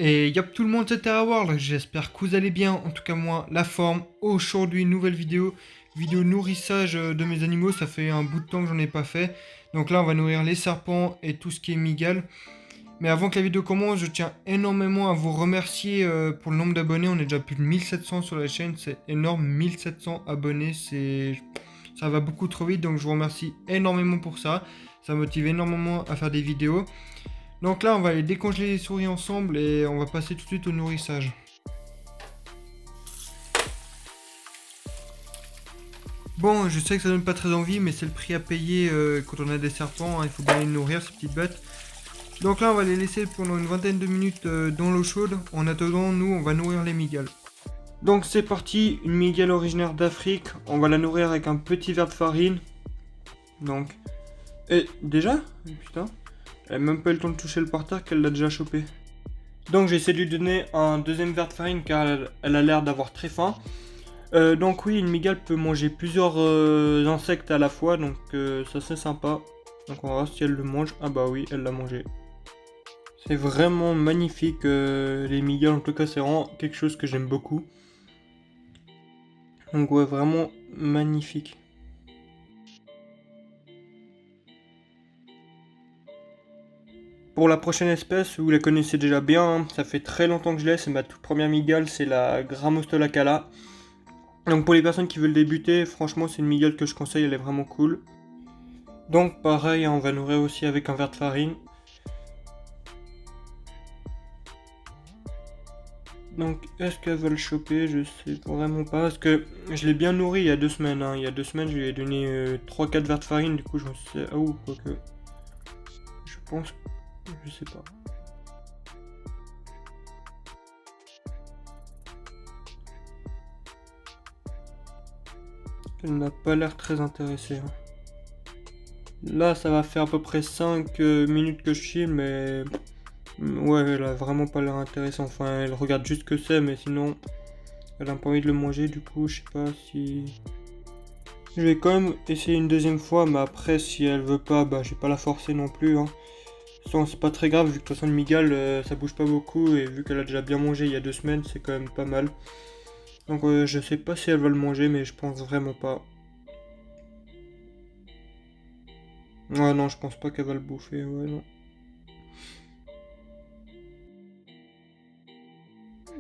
Et yop tout le monde, c'était World, j'espère que vous allez bien, en tout cas moi, la forme. Aujourd'hui, nouvelle vidéo nourrissage de mes animaux, ça fait un bout de temps que j'en ai pas fait. Donc là, on va nourrir les serpents et tout ce qui est migale. Mais avant que la vidéo commence, je tiens énormément à vous remercier pour le nombre d'abonnés. On est déjà plus de 1700 sur la chaîne, c'est énorme, 1700 abonnés, ça va beaucoup trop vite, donc je vous remercie énormément pour ça. Ça motive énormément à faire des vidéos. Donc là, on va aller décongeler les souris ensemble et on va passer tout de suite au nourrissage. Bon, je sais que ça donne pas très envie, mais c'est le prix à payer quand on a des serpents, hein. Il faut bien les nourrir, ces petites bêtes. Donc là, on va les laisser pendant une vingtaine de minutes dans l'eau chaude. En attendant, nous, on va nourrir les migales. Donc c'est parti, une migale originaire d'Afrique. On va la nourrir avec un petit verre de farine. Donc... Et déjà? Putain. Elle a même pas eu le temps de toucher le porteur qu'elle l'a déjà chopé. Donc j'ai essayé de lui donner un deuxième verre de farine car elle a l'air d'avoir très faim. Donc oui, une migale peut manger plusieurs insectes à la fois, donc ça c'est sympa. Donc on va voir si elle le mange. Ah bah oui, elle l'a mangé. C'est vraiment magnifique les migales, en tout cas c'est vraiment quelque chose que j'aime beaucoup. Donc ouais, vraiment magnifique. Pour la prochaine espèce, vous la connaissez déjà bien, hein, ça fait très longtemps que je l'ai, c'est ma toute première migale, c'est la Gramostolacala. Donc pour les personnes qui veulent débuter, franchement c'est une migale que je conseille, elle est vraiment cool. Donc pareil, on va nourrir aussi avec un verre de farine. Donc est-ce qu'elle va le choper? Je sais vraiment pas, parce que je l'ai bien nourri il y a 2 semaines. Hein. Il y a 2 semaines je lui ai donné 3-4 verres de farine, du coup je me suis dit, ah ou quoique. Je pense, je sais pas. Elle n'a pas l'air très intéressée. Hein. Là, ça va faire à peu près 5 minutes que je filme, mais... Ouais, elle a vraiment pas l'air intéressante. Enfin, elle regarde juste ce que c'est, mais sinon... Elle a pas envie de le manger, du coup, je sais pas si... Je vais quand même essayer une deuxième fois, mais après, si elle veut pas, bah, je vais pas la forcer non plus, hein. De toute façon, c'est pas très grave, vu que de toute façon, une migale, ça bouge pas beaucoup, et vu qu'elle a déjà bien mangé il y a 2 semaines, c'est quand même pas mal. Donc, je sais pas si elle va le manger, mais je pense vraiment pas. Ouais, non, je pense pas qu'elle va le bouffer, ouais, non.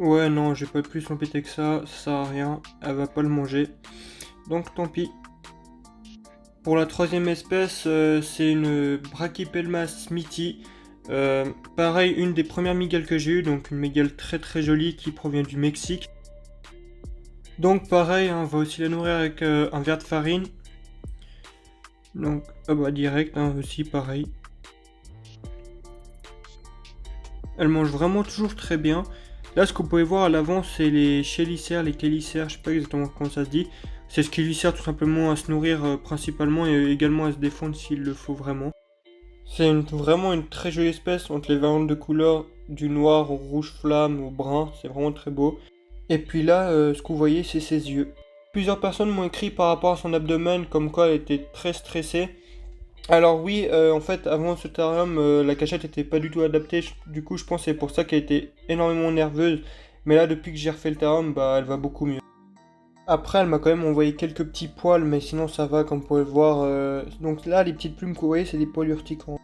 Ouais, non, j'ai pas plus l'embêter que ça sert à rien, elle va pas le manger. Donc, tant pis. Pour la troisième espèce, c'est une Brachypelma smithi. Pareil, une des premières migales que j'ai eues, donc une migale très très jolie qui provient du Mexique. Donc pareil, hein, on va aussi la nourrir avec un verre de farine. Donc, ah bah direct, hein, aussi pareil. Elle mange vraiment toujours très bien. Là, ce que vous pouvez voir à l'avant, c'est les chélicères, les chélicères, je sais pas exactement comment ça se dit. C'est ce qui lui sert tout simplement à se nourrir principalement et également à se défendre s'il le faut vraiment. C'est vraiment une très jolie espèce entre les variantes de couleurs du noir au rouge flamme au brun, c'est vraiment très beau. Et puis là, ce que vous voyez, c'est ses yeux. Plusieurs personnes m'ont écrit par rapport à son abdomen, comme quoi elle était très stressée. Alors oui, en fait, avant ce terrarium, la cachette était pas du tout adaptée. Du coup, je pense que c'est pour ça qu'elle était énormément nerveuse. Mais là, depuis que j'ai refait le terrarium, bah, elle va beaucoup mieux. Après, elle m'a quand même envoyé quelques petits poils, mais sinon ça va, comme vous pouvez le voir. Donc là, les petites plumes que vous voyez, c'est des poils urticants.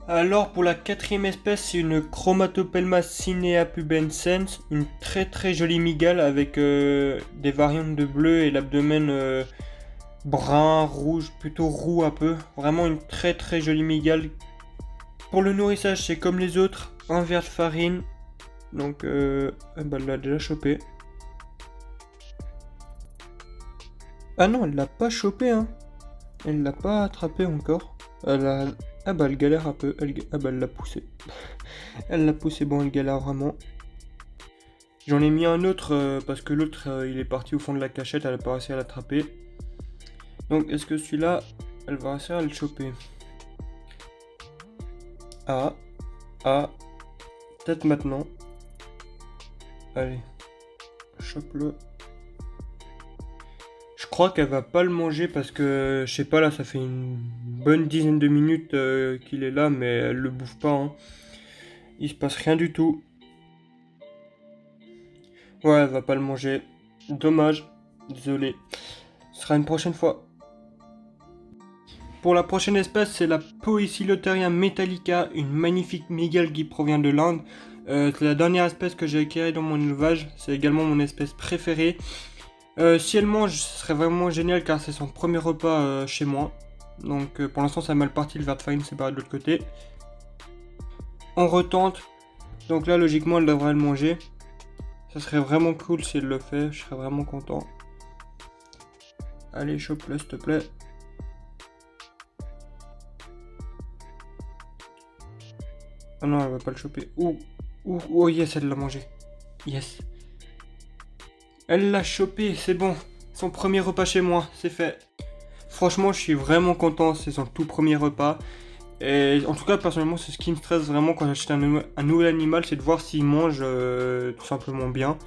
Alors pour la quatrième espèce, c'est une Chromatopelma cinea pubescens, une très très jolie migale avec des variantes de bleu et l'abdomen brun, rouge, plutôt roux un peu. Vraiment une très très jolie migale. Pour le nourrissage, c'est comme les autres, un verre de farine. Donc bah, elle l'a déjà chopé. Ah non, elle l'a pas chopé, hein. Elle l'a pas attrapé encore. Elle a... Ah bah elle galère un peu. Ah bah elle l'a poussé. Elle l'a poussé, bon elle galère vraiment. J'en ai mis un autre parce que l'autre il est parti au fond de la cachette, elle a pas réussi à l'attraper. Donc est-ce que celui-là, elle va réussir à le choper? Ah, ah, peut-être maintenant. Allez, chope-le. Je crois qu'elle va pas le manger parce que, je sais pas, là, ça fait une bonne dizaine de minutes qu'il est là, mais elle le bouffe pas. Hein. Il se passe rien du tout. Ouais, elle va pas le manger. Dommage. Désolé. Ce sera une prochaine fois. Pour la prochaine espèce, c'est la Poecilotheria metallica, une magnifique mygale qui provient de l'Inde. C'est la dernière espèce que j'ai acquérée dans mon élevage. C'est également mon espèce préférée. Si elle mange, ce serait vraiment génial car c'est son premier repas chez moi. Donc pour l'instant, ça a mal parti, le ver de farine c'est barré de l'autre côté. On retente. Donc là, logiquement, elle devrait le manger. Ça serait vraiment cool si elle le fait. Je serais vraiment content. Allez, chope-le, s'il te plaît. Ah non, elle va pas le choper. Oh yes, elle l'a mangé. Yes. Elle l'a chopé, c'est bon. Son premier repas chez moi, c'est fait. Franchement, je suis vraiment content, c'est son tout premier repas. Et en tout cas, personnellement, c'est ce qui me stresse vraiment quand j'achète un nouvel animal, c'est de voir s'il mange tout simplement bien.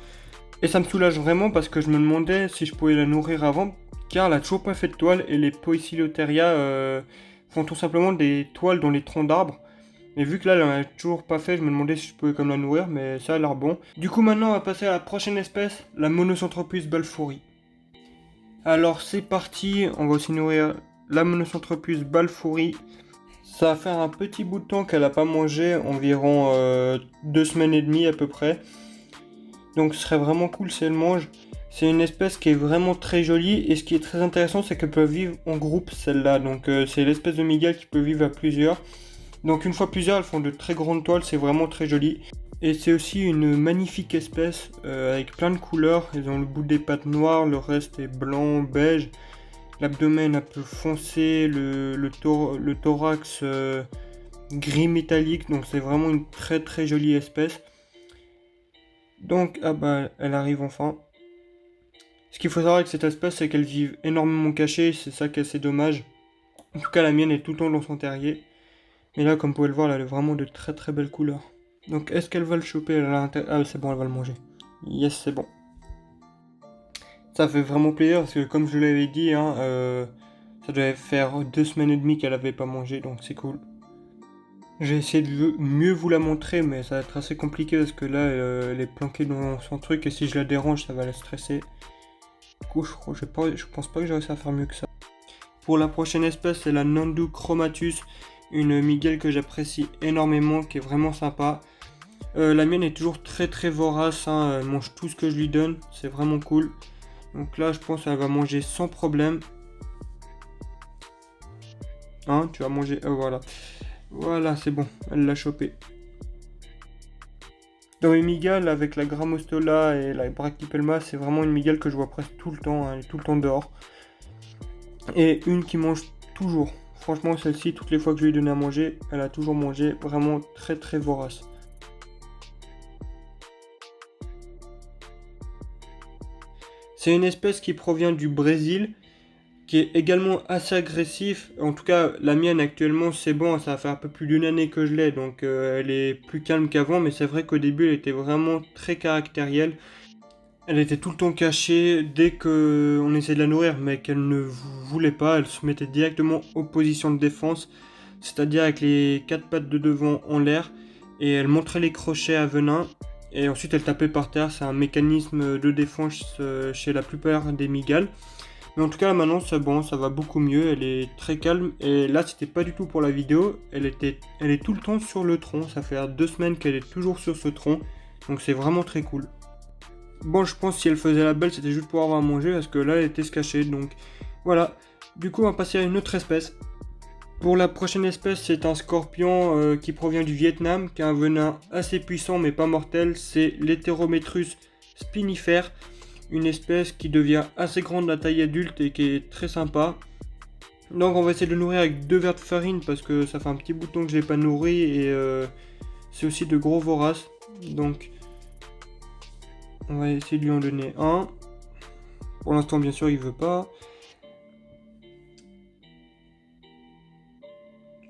Et ça me soulage vraiment parce que je me demandais si je pouvais la nourrir avant, car elle a toujours pas fait de toile et les Poecilotheria font tout simplement des toiles dans les troncs d'arbres. Mais vu que là, elle en a toujours pas fait, je me demandais si je pouvais comme la nourrir, mais ça a l'air bon. Du coup, maintenant, on va passer à la prochaine espèce, la Monocentropius balfouri. Alors, c'est parti, on va aussi nourrir la Monocentropius balfouri. Ça va faire un petit bout de temps qu'elle a pas mangé, environ 2 semaines et demie à peu près. Donc, ce serait vraiment cool si elle mange. C'est une espèce qui est vraiment très jolie, et ce qui est très intéressant, c'est qu'elle peut vivre en groupe, celle-là. Donc, c'est l'espèce de mygale qui peut vivre à plusieurs. Donc une fois plusieurs, elles font de très grandes toiles, c'est vraiment très joli. Et c'est aussi une magnifique espèce avec plein de couleurs. Elles ont le bout des pattes noires, le reste est blanc, beige. L'abdomen un peu foncé, le thorax gris métallique. Donc c'est vraiment une très très jolie espèce. Donc ah bah elle arrive enfin. Ce qu'il faut savoir avec cette espèce, c'est qu'elle vit énormément cachée, c'est ça qui est assez dommage. En tout cas la mienne est tout le temps dans son terrier. Mais là, comme vous pouvez le voir, elle a vraiment de très très belles couleurs. Donc, est-ce qu'elle va le choper à l'intérieur? Ah, c'est bon, elle va le manger. Yes, c'est bon. Ça fait vraiment plaisir parce que, comme je l'avais dit, hein, ça devait faire 2 semaines et demie qu'elle avait pas mangé, donc c'est cool. J'ai essayé de mieux vous la montrer, mais ça va être assez compliqué parce que là, elle est planquée dans son truc et si je la dérange, ça va la stresser. Du coup, je pense pas que j'ai réussi à faire mieux que ça. Pour la prochaine espèce, c'est la Nandu chromatus. Une mygale que j'apprécie énormément, qui est vraiment sympa. La mienne est toujours très très vorace, hein, elle mange tout ce que je lui donne, c'est vraiment cool. Donc là je pense qu'elle va manger sans problème. Hein, tu vas manger, voilà. Voilà, c'est bon, elle l'a chopé. Dans les mygales, avec la Grammostola et la Brachypelma, c'est vraiment une mygale que je vois presque tout le temps, hein, elle est tout le temps dehors. Et une qui mange toujours. Franchement, celle-ci, toutes les fois que je lui ai donné à manger, elle a toujours mangé, vraiment très très vorace. C'est une espèce qui provient du Brésil, qui est également assez agressif. En tout cas, la mienne actuellement, c'est bon, ça va faire un peu plus d'une année que je l'ai, donc elle est plus calme qu'avant, mais c'est vrai qu'au début, elle était vraiment très caractérielle. Elle était tout le temps cachée dès qu'on essayait de la nourrir, mais qu'elle ne voulait pas, elle se mettait directement en position de défense, c'est-à-dire avec les 4 pattes de devant en l'air, et elle montrait les crochets à venin, et ensuite elle tapait par terre. C'est un mécanisme de défense chez la plupart des mygales. Mais en tout cas maintenant c'est bon, ça va beaucoup mieux, elle est très calme, et là c'était pas du tout pour la vidéo, elle est tout le temps sur le tronc, ça fait 2 semaines qu'elle est toujours sur ce tronc, donc c'est vraiment très cool. Bon, je pense que si elle faisait la belle, c'était juste pour avoir à manger, parce que là, elle était se cacher, donc voilà. Du coup, on va passer à une autre espèce. Pour la prochaine espèce, c'est un scorpion qui provient du Vietnam, qui a un venin assez puissant, mais pas mortel. C'est l'Heterometrus spinifera, une espèce qui devient assez grande à taille adulte et qui est très sympa. Donc on va essayer de le nourrir avec 2 vers de farine, parce que ça fait un petit bout de temps que je ne l'ai pas nourri, et c'est aussi de gros voraces. Donc on va essayer de lui en donner un. Pour l'instant, bien sûr, il veut pas.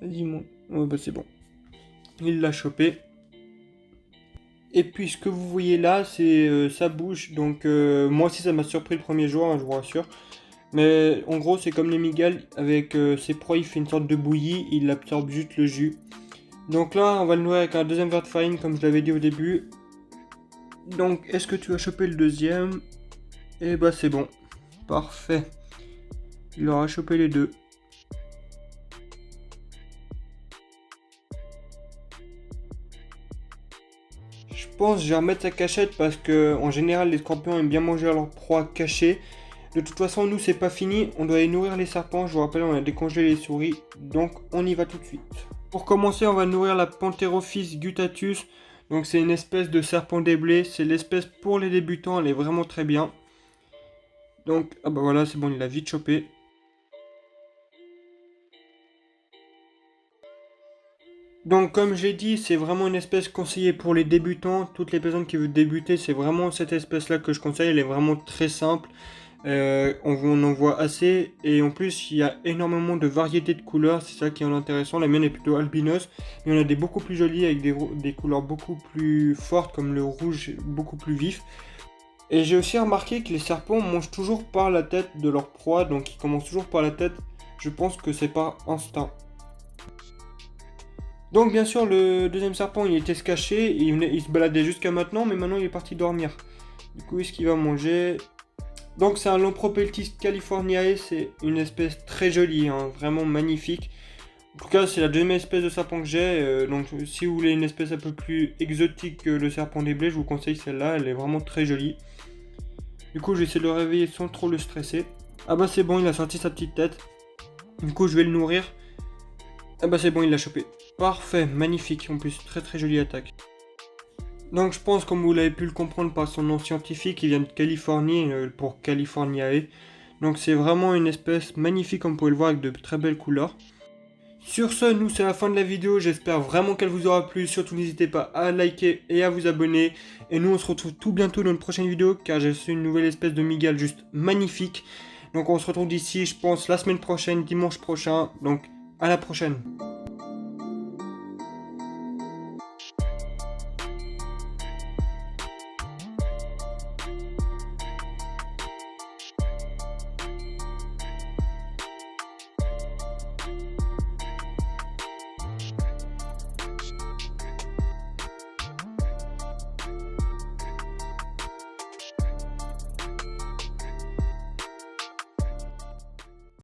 Vas-y, mon... Ouais, bah c'est bon. Il l'a chopé. Et puis, ce que vous voyez là, c'est sa bouche. Donc, moi aussi, ça m'a surpris le premier jour, hein, je vous rassure. Mais en gros, c'est comme les mygales. Avec ses proies, il fait une sorte de bouillie. Il absorbe juste le jus. Donc là, on va le nourrir avec un 2e verre de farine, comme je l'avais dit au début. Donc, est-ce que tu as chopé le deuxième? Eh bah c'est bon. Parfait. Il aura chopé les deux. Je pense que je vais remettre sa cachette parce que en général les scorpions aiment bien manger leur proie cachée. De toute façon nous c'est pas fini, on doit aller nourrir les serpents, je vous rappelle on a décongelé les souris, donc on y va tout de suite. Pour commencer on va nourrir la Pantherophis guttatus, donc c'est une espèce de serpent des blés, c'est l'espèce pour les débutants, elle est vraiment très bien. Donc ah bah voilà c'est bon il l'a vite chopé. Donc comme j'ai dit, c'est vraiment une espèce conseillée pour les débutants. Toutes les personnes qui veulent débuter, c'est vraiment cette espèce-là que je conseille. Elle est vraiment très simple. On en voit assez. Et en plus, il y a énormément de variétés de couleurs. C'est ça qui est intéressant. La mienne est plutôt albinos. Il y en a des beaucoup plus jolies avec des couleurs beaucoup plus fortes, comme le rouge beaucoup plus vif. Et j'ai aussi remarqué que les serpents mangent toujours par la tête de leur proie. Donc ils commencent toujours par la tête. Je pense que c'est par instinct. Donc bien sûr le deuxième serpent il était se cacher, il se baladait jusqu'à maintenant mais maintenant il est parti dormir. Du coup est-ce qu'il va manger? Donc c'est un Lampropeltis californiae, c'est une espèce très jolie, hein, vraiment magnifique. En tout cas c'est la deuxième espèce de serpent que j'ai, donc si vous voulez une espèce un peu plus exotique que le serpent des blés, je vous conseille celle-là, elle est vraiment très jolie. Du coup je vais essayer de le réveiller sans trop le stresser. Ah bah c'est bon, il a sorti sa petite tête. Du coup je vais le nourrir. Ah bah c'est bon, il l'a chopé. Parfait, magnifique, en plus très très jolie attaque. Donc je pense comme vous l'avez pu le comprendre par son nom scientifique, il vient de Californie pour Californiae. Donc c'est vraiment une espèce magnifique comme vous pouvez le voir avec de très belles couleurs. Sur ce, nous c'est la fin de la vidéo, j'espère vraiment qu'elle vous aura plu, surtout n'hésitez pas à liker et à vous abonner. Et nous on se retrouve tout bientôt dans une prochaine vidéo car j'ai reçu une nouvelle espèce de mygale juste magnifique. Donc on se retrouve d'ici, je pense, la semaine prochaine, dimanche prochain, donc à la prochaine.